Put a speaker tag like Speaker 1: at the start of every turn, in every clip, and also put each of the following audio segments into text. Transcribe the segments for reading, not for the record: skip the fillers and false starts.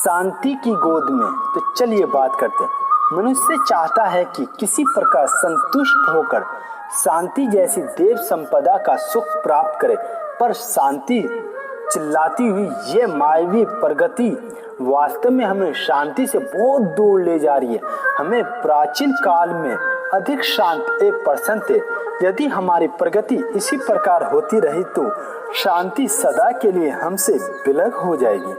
Speaker 1: शांति की गोद में। तो चलिए बात करते हैं। मनुष्य चाहता है कि किसी प्रकार संतुष्ट होकर शांति जैसी देव संपदा का सुख प्राप्त करे, पर शांति चिल्लाती हुई ये मायावी प्रगति वास्तव में हमें शांति से बहुत दूर ले जा रही है। हमें प्राचीन काल में अधिक शांत एक प्रश्न थे। यदि हमारी प्रगति इसी प्रकार होती रही तो शांति सदा के लिए हमसे विलग हो जाएगी।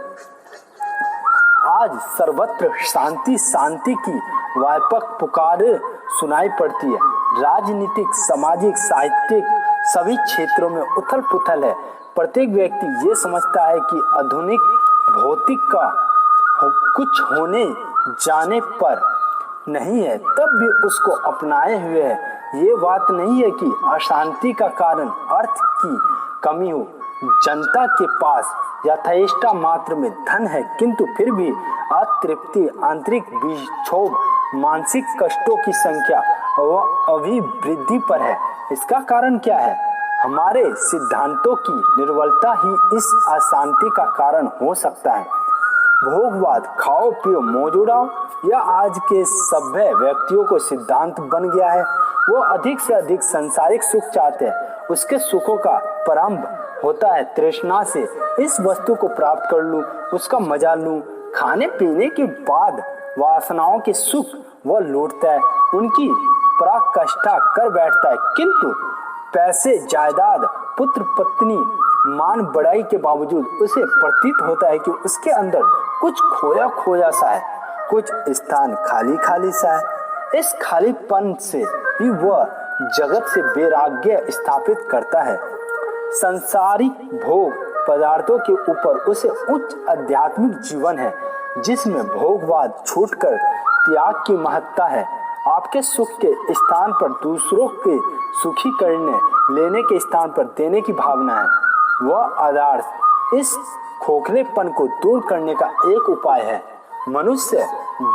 Speaker 1: आज सर्वत्र शांति शांति की व्यापक पुकार सुनाई पड़ती है। राजनीतिक, सामाजिक, साहित्यिक सभी क्षेत्रों में उथल पुथल है। प्रत्येक व्यक्ति ये समझता है कि आधुनिक भौतिक का कुछ होने जाने पर नहीं है, तब भी उसको अपनाए हुए है। ये बात नहीं है कि अशांति का कारण अर्थ की कमी हो। जनता के पास यथेष्ट मात्रा में धन है, किंतु फिर भी अतृप्ति, आंतरिक विक्षोभ, मानसिक कष्टों की संख्या अभी वृद्धि पर है। इसका कारण क्या है? हमारे सिद्धांतों की निर्बलता ही इस अशांति का कारण हो सकता है। भोगवाद, खाओ पियो मौज उड़ाओ, यह आज के सभ्य व्यक्तियों को सिद्धांत बन गया है। वो अधिक से अधिक सांसारिक सुख चाहते हैं। उसके सुखों का प्रारंभ होता है तृष्णा से। इस वस्तु को प्राप्त कर लूं, उसका मजा लूं। खाने पीने के बाद वासनाओं के सुख वह लूटता है, उनकी पराकाष्ठा कर बैठता है। किंतु पैसे, जायदाद, पुत्र पत्नी, मान बढ़ाई के बावजूद उसे प्रतीत होता है कि उसके अंदर कुछ खोया खोया सा है, कुछ स्थान खाली खाली सा है। इस खालीपन से ही वह जगत से वैराग्य स्थापित करता है। संसारिक भोग पदार्थों के ऊपर उसे उच्च आध्यात्मिक जीवन है, जिसमें भोगवाद छूटकर त्याग की महत्ता है। आपके सुख के स्थान पर दूसरों के सुखी करने, लेने के स्थान पर देने की भावना है। वह आदर्श इस खोखलेपन को दूर करने का एक उपाय है। मनुष्य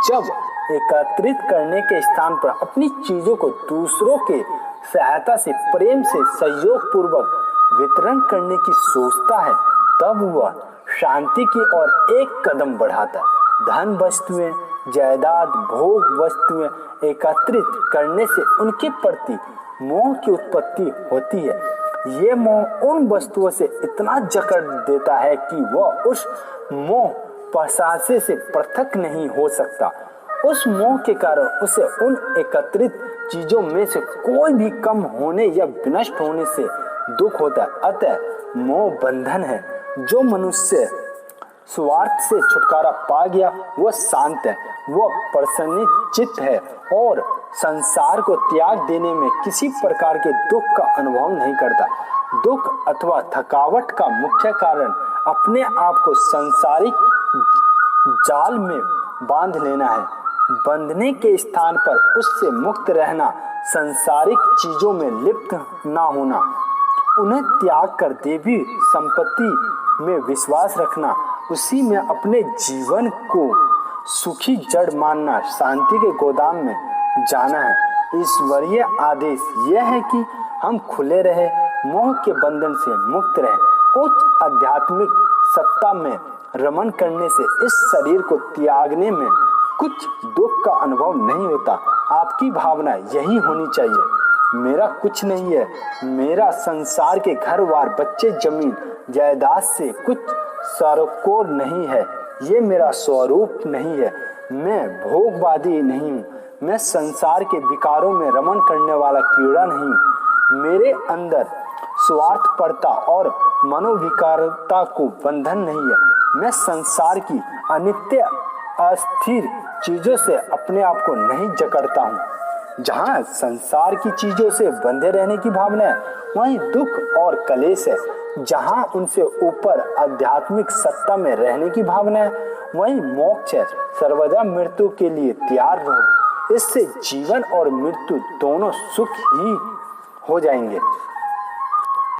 Speaker 1: जब एकत्रित करने के स्थान पर अपनी चीजों को दूसरों के सहायता से, प्रेम से, सहयोग पूर्वक वितरण करने की सोचता है, तब वह शांति की ओर एक कदम बढ़ाता है। धन वस्तुएं, जायदाद, भोग वस्तुएं एकत्रित करने से उनके प्रति मोह की उत्पत्ति होती है। ये मोह उन वस्तुओं से इतना जकड़ देता है कि वह उस मोह पसासे से पृथक नहीं हो सकता। उस मोह के कारण उसे उन एकत्रित चीजों में से कोई भी कम होने या विनष्ट होने से दुख होता है। अतः मोह बंधन है। जो मनुष्य स्वार्थ से छुटकारा पा गया वह शांत है, वह प्रसन्न चित्त है और संसार को त्याग देने में किसी प्रकार के दुख का अनुभव नहीं करता। दुख अथवा थकावट का मुख्य कारण अपने आप को सांसारिक जाल में बांध लेना है। बंधने के स्थान पर उससे मुक्त रहना, सांसारिक चीजों में लिप्त ना होना, उन्हें त्याग कर देवी संपत्ति में विश्वास रखना, उसी में अपने जीवन को सुखी जड़ मानना, शांति के गोदाम में जाना है। ईश्वरीय आदेश यह है कि हम खुले रहे, मोह के बंधन से मुक्त रहे। उच्च आध्यात्मिक सत्ता में रमन करने से इस शरीर को त्यागने में कुछ दुख का अनुभव नहीं होता। आपकी भावना यही होनी चाहिए, मेरा कुछ नहीं है, मेरा संसार के घर बार, बच्चे, जमीन जायदाद से कुछ सरोकार नहीं है, ये मेरा स्वरूप नहीं है, मैं भोगवादी नहीं हूँ, मैं संसार के विकारों में रमन करने वाला कीड़ा नहीं। मेरे अंदर स्वार्थपरता और मनोविकारता को बंधन नहीं है। मैं संसार की अनित्य अस्थिर चीजों से अपने आप को नहीं जकड़ता हूँ। जहाँ संसार की चीजों से बंधे रहने की भावना है, वहीं दुख और कलेश है। जहाँ उनसे ऊपर आध्यात्मिक सत्ता में रहने की भावना है, वहीं मोक्ष है। सर्वदा मृत्यु के लिए तैयार रहो, इससे जीवन और मृत्यु दोनों सुख ही हो जाएंगे।